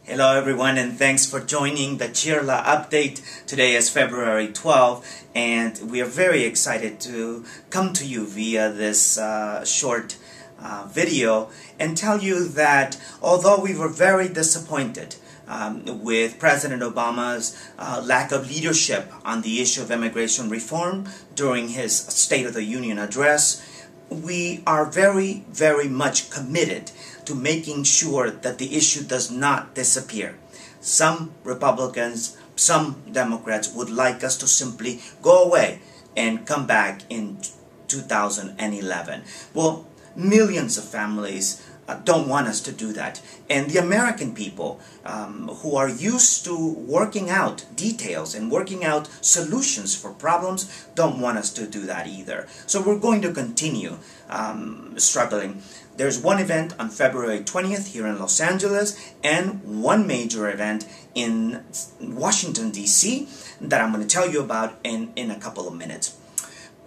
Hello everyone, and thanks for joining the Chirla update. Today is February 12th and we are very excited to come to you via this short video and tell you that although we were very disappointed with President Obama's lack of leadership on the issue of immigration reform during his State of the Union address, we are very, very much committed to making sure that the issue does not disappear. Some Republicans, some Democrats would like us to simply go away and come back in 2011. Well, millions of families don't want us to do that. And the American people who are used to working out details and working out solutions for problems don't want us to do that either. So we're going to continue struggling. There's one event on February 20th here in Los Angeles and one major event in Washington, D.C. that I'm going to tell you about in a couple of minutes.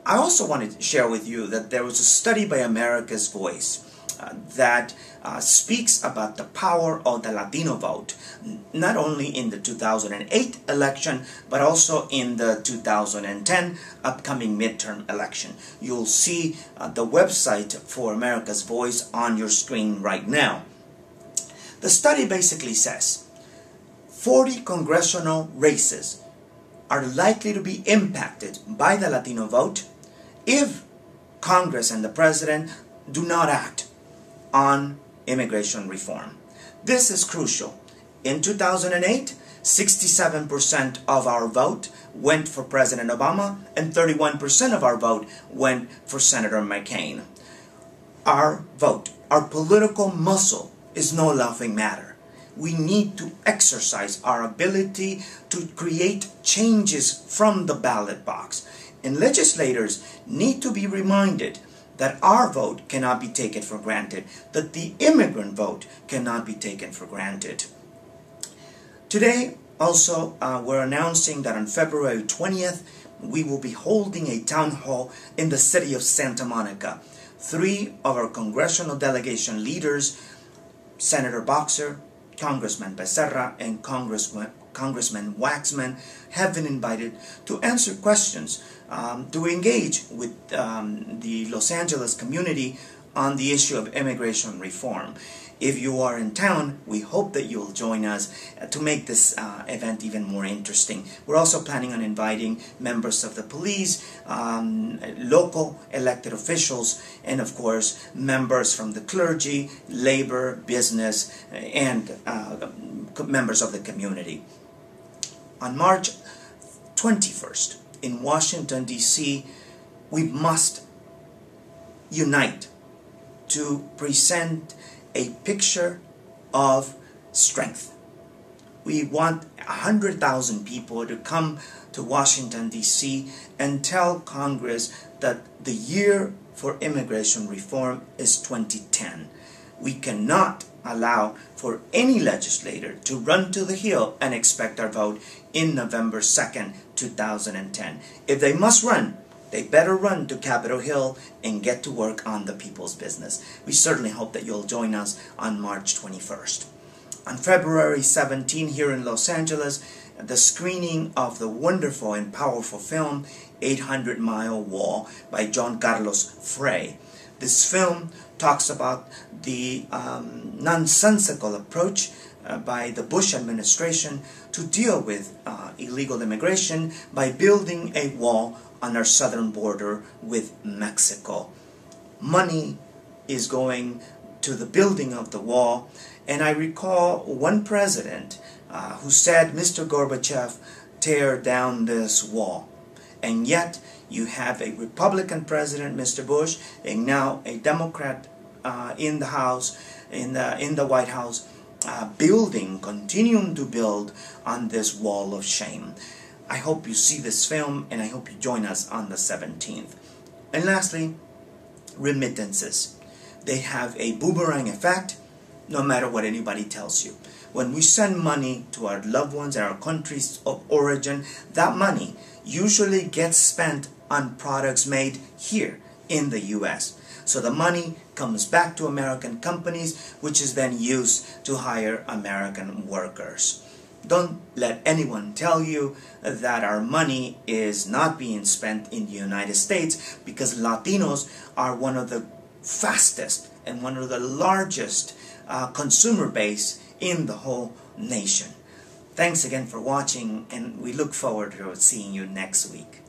I also wanted to share with you that there was a study by America's Voice that speaks about the power of the Latino vote, not only in the 2008 election, but also in the 2010 upcoming midterm election. You'll see the website for America's Voice on your screen right now. The study basically says 40 congressional races are likely to be impacted by the Latino vote if Congress and the President do not act on immigration reform. This is crucial. In 2008, 67% of our vote went for President Obama and 31% of our vote went for Senator McCain. Our vote, our political muscle, is no laughing matter. We need to exercise our ability to create changes from the ballot box. And legislators need to be reminded that our vote cannot be taken for granted, that the immigrant vote cannot be taken for granted. Today, also, we're announcing that on February 20th, we will be holding a town hall in the city of Santa Monica. 3 of our congressional delegation leaders, Senator Boxer, Congressman Becerra, and Congressman Waxman, have been invited to answer questions, to engage with the Los Angeles community on the issue of immigration reform. If you are in town, we hope that you'll join us to make this event even more interesting. We're also planning on inviting members of the police, local elected officials, and of course members from the clergy, labor, business, and members of the community. On March 21st, in Washington, D.C., we must unite to present a picture of strength. We want 100,000 people to come to Washington, D.C. and tell Congress that the year for immigration reform is 2010. We cannot allow for any legislator to run to the Hill and expect our vote in November 2nd, 2010. If they must run, they better run to Capitol Hill and get to work on the people's business. We certainly hope that you'll join us on March 21st. On February 17 here in Los Angeles, the screening of the wonderful and powerful film 800 Mile Wall by John Carlos Frey. This film talks about the nonsensical approach by the Bush administration to deal with illegal immigration by building a wall on our southern border with Mexico. Money is going to the building of the wall, and I recall one president who said, "Mr. Gorbachev, tear down this wall." And yet you have a Republican president, Mr. Bush, and now a Democrat in the House, in the White House, continuing to build on this wall of shame. I hope you see this film, and I hope you join us on the 17th. And lastly, remittances. They have a boomerang effect, no matter what anybody tells you. When we send money to our loved ones and our countries of origin, that money usually gets spent on products made here in the U.S. So the money comes back to American companies, which is then used to hire American workers. Don't let anyone tell you that our money is not being spent in the United States, because Latinos are one of the fastest and one of the largest consumer base in the whole nation. Thanks again for watching, and we look forward to seeing you next week.